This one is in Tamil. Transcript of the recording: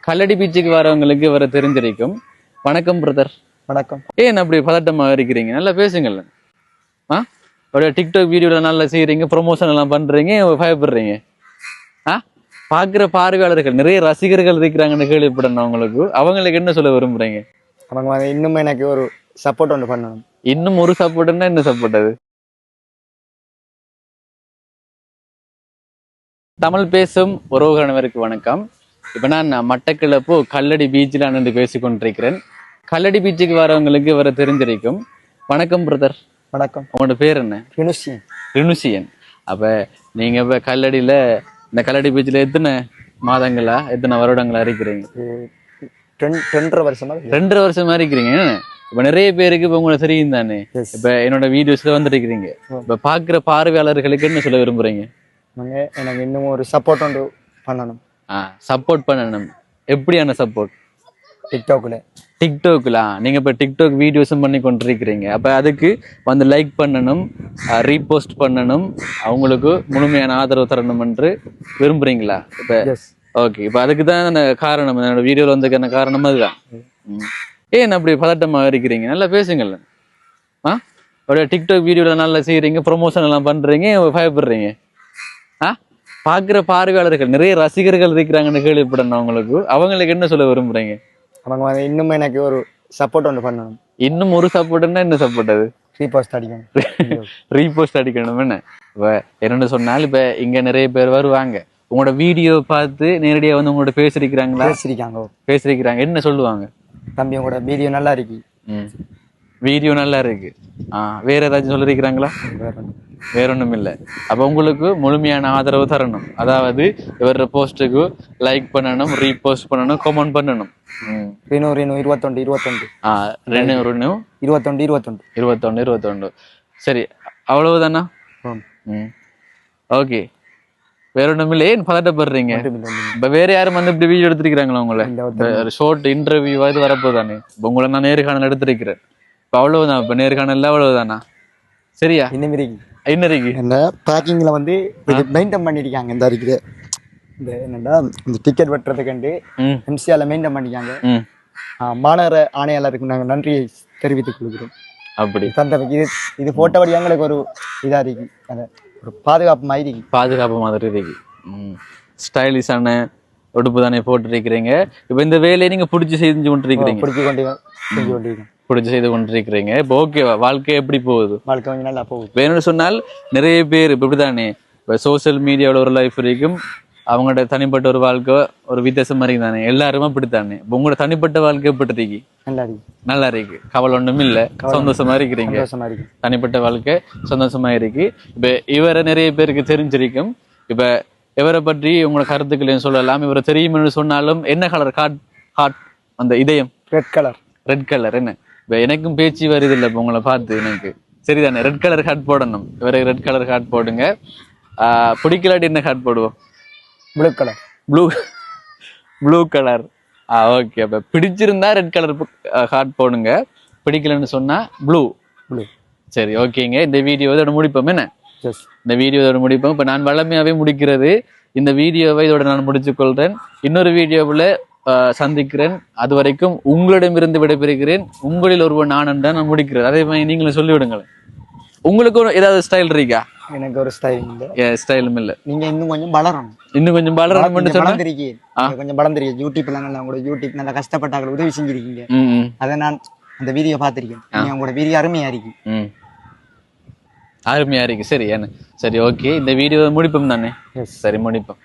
கல்லடி பீச்சுக்கு வரவங்களுக்கு வர தெரிஞ்சிருக்கும். வணக்கம் பிரதர். வணக்கம். ஏன் அப்படி பதட்டமா இருக்கிறீங்க? நல்லா பேசுங்கல்ல. ஆ ஒரு டிக்டாக் வீடியோல நல்லா செய்யறீங்க, ப்ரொமோஷன் எல்லாம் பண்றீங்க, பயப்படுறீங்க. ஆ பாக்குற பார்வையாளர்கள் நிறைய ரசிகர்கள் இருக்கிறாங்கன்னு கேள்விப்படணும். அவங்களுக்கு என்ன சொல்ல விரும்புறீங்க? அவங்க வந்து இன்னும் எனக்கு ஒரு சப்போர்ட் ஒன்று பண்ணணும். இன்னும் ஒரு சப்போர்ட்னா என்ன சப்போர்ட் அது? தமிழ் பேசும் உறவுகானவருக்கு வணக்கம். இப்ப நான் மட்டக்களப்பு கல்லடி பீச்சில் நின்று பேசிக் கொண்டிருக்கிறேன். கல்லடி பீச்சுக்கு வரவங்களுக்கு வர தெரிஞ்சிருக்கும். வணக்கம் பிரதர். வணக்கம். உங்களோட பேர் என்ன? ரினுசியன். அப்ப நீங்க இப்ப கல்லடியில இந்த கல்லடி பீச்சில் எத்தனை மாதங்களா எத்தனை வருடங்களா இருக்கிறீங்க? 2.5 வருஷமா. 2.5 வருஷமா இருக்கிறீங்க. இப்ப நிறைய பேருக்கு இப்ப உங்களுக்கு தெரியும் தானே. இப்ப என்னோட வீடியோஸ்ல வந்துருக்கிறீங்க. இப்ப பாக்குற பார்வையாளர்களுக்கு என்ன சொல்ல விரும்புறீங்க? எனக்கு இன்னும் ஒரு சப்போர்ட் ஒன்று பண்ணணும். சப்போர்ட் பண்ணணும். எப்படியான சப்போர்ட்? டிக்டாக்ல நீங்க இப்ப டிக்டாக் வீடியோஸும் பண்ணி கொண்டிருக்கிறீங்க. அப்ப அதுக்கு வந்து லைக் பண்ணணும், ரீபோஸ்ட் பண்ணணும், அவங்களுக்கு முழுமையான ஆதரவு தரணும் என்று விரும்புறீங்களா? இப்ப ஓகே, இப்ப அதுக்கு தான் காரணம், என்னோட வீடியோல வந்ததுக்கான காரணம் அதுதான். ஏன் அப்படி பதட்டமா இருக்கிறீங்க? நல்லா பேசுங்கல்ல. ஒரு டிக்டாக் வீடியோல நல்லா செய்யறீங்க, ப்ரொமோஷன் எல்லாம் பண்றீங்க, பயப்படுறீங்க. பாக்குற பார்வையாளர்கள் நிறைய ரசிகர்கள் இருக்கிறாங்கன்னு கேள்விப்படணும். அவங்களுக்கு என்ன சொல்ல விரும்புறீங்க? அவங்க வந்து இன்னும் எனக்கு ஒரு சப்போர்ட் ஒன்று பண்ணணும். இன்னும் ஒரு சப்போர்ட்னா என்ன சப்போர்ட் அது? ரீபோஸ்ட் அடிக்கணும். என்ன இப்ப என்னன்னு சொன்னால், இப்ப இங்க நிறைய பேர் வருவாங்க, உங்களோட வீடியோ பார்த்து நேரடியா வந்து உங்களோட பேசிருக்கிறாங்க. என்ன சொல்லுவாங்க? தம்பி உங்களோட வீடியோ நல்லா இருக்கு. வீடியோ நல்லா இருக்கு. வேற ஏதாச்சும் சொல்லிருக்கிறாங்களா? வேற ஒண்ணும் இல்லை. அப்ப உங்களுக்கு முழுமையான ஆதரவு தரணும். அதாவது இவர போஸ்டுக்கு லைக் பண்ணணும், ரீபோஸ்ட் பண்ணணும், கமெண்ட் பண்ணணும். 21. சரி, அவ்வளவுதானா? ஓகே, வேற ஒண்ணும் இல்லை. ஏன் பதட்டப்படுறீங்க? இப்ப வேற யாரும் வந்து இப்படி வீடியோ எடுத்திருக்கிறாங்களா? உங்களை ஷார்ட் இன்டர்வியூ இது வரப்போதானே? இப்ப உங்களை நான் நேர்காணல் எடுத்திருக்கிறேன். இப்ப அவ்வளவுதான். இப்ப நேர்காணல் அவ்வளவுதானா? சரியா? என்ன இருக்கு இந்த பேக்கிங்ல வந்து மெயின்டைன் பண்ணிருக்காங்க. இந்த இருக்குது இந்த என்னடா இந்த டிக்கெட் வெட்டுறதுக்கு எம்சிஆர்ல மெயின்டைன் பண்ணிருக்காங்க. மாநகர ஆணையாளருக்கு நாங்கள் நன்றியை தெரிவித்துக் கொள்கிறோம். அப்படி இது போட்டபடி எங்களுக்கு ஒரு இதா இருக்கு, ஒரு பாதுகாப்பு மாதிரி இருக்கு. ஸ்டைலிஷான உடுப்பு தானே போட்டுருக்கிறீங்க. இப்ப இந்த வேலையை நீங்க பிடிச்சி செஞ்சு கொண்டிருக்கிறீங்க. பிடிச்சி செய்து கொண்டிருக்கிறீங்க. இப்போ ஓகேவா? வாழ்க்கை எப்படி போகுது? வாழ்க்கை கொஞ்சம் நல்லா போகுது. வேணும்னு சொன்னால் நிறைய பேர் இப்ப இப்படித்தானே, இப்ப சோசியல் மீடியாவில் ஒரு லைஃப் வரைக்கும் அவங்களோட தனிப்பட்ட ஒரு வாழ்க்கை ஒரு வித்தியாசம் மாதிரி தானே. எல்லாருமே அப்படித்தானே. இப்போ உங்களோட தனிப்பட்ட வாழ்க்கை எப்படி இருக்கு? நல்லா இருக்கு. கவலை ஒண்ணும் இல்ல, சந்தோஷமா இருக்கிறீங்க. தனிப்பட்ட வாழ்க்கை சந்தோஷமா இருக்கு. இப்ப இவரை நிறைய பேருக்கு தெரிஞ்சிருக்கும். இப்ப இவரை பற்றி உங்களோட கருத்துக்களையும் சொல்லலாம். இவரை தெரியும்னு சொன்னாலும் என்ன கலர்? ஹார்ட் அந்த இதயம் ரெட் கலர். என்ன இப்ப எனக்கும் பேச்சு வருது இல்லை. இப்ப உங்களை பார்த்து எனக்கு சரிதானே. ரெட் கலர் ஹார்ட் போடணும். இவரை ரெட் கலர் ஹார்ட் போடுங்க. பிடிக்கலாட்டி என்ன ஹார்ட் போடுவோம்? Blue colour. ஓகே. அப்ப பிடிச்சிருந்தா ரெட் கலர் ஹார்ட் போடுங்க, பிடிக்கலன்னு சொன்னா ப்ளூ. சரி, ஓகேங்க. இந்த வீடியோ இதோட முடிப்போம். என்ன இந்த வீடியோ இதோட முடிப்போம். இப்ப நான் வளமையாவே முடிக்கிறது இந்த வீடியோவை இதோட நான் முடிச்சு கொள்றேன். இன்னொரு வீடியோவில் சந்திக்கிறேன். அது வரைக்கும் உங்களிடமிருந்து விடைபெறுகிறேன். உங்களில் ஒருவன் நான் என்றான் நான் முடிக்கிறேன். அதே மாதிரி நீங்களும் சொல்லிவிடுங்களேன். உங்களுக்கு ஏதாவது ஸ்டைல் இருக்கா? எனக்கு ஒரு ஸ்டைல் இல்ல. ஸ்டைலும் இல்ல. நீங்க இன்னும் கொஞ்சம் வளரணும். கொஞ்சம் வளர்ந்துருக்கீங்க. யூடியூப்ல உங்களோட யூடியூப் நல்லா கஷ்டப்பட்டாங்க, உதவி செஞ்சிருக்கீங்க. அதை நான் அந்த வீடியோ பார்த்திருக்கேன். உங்களோட வீடியோ அருமையா இருக்கு. சரி, ஓகே. இந்த வீடியோ முடிப்போம் தானே? சரி, முடிப்போம்.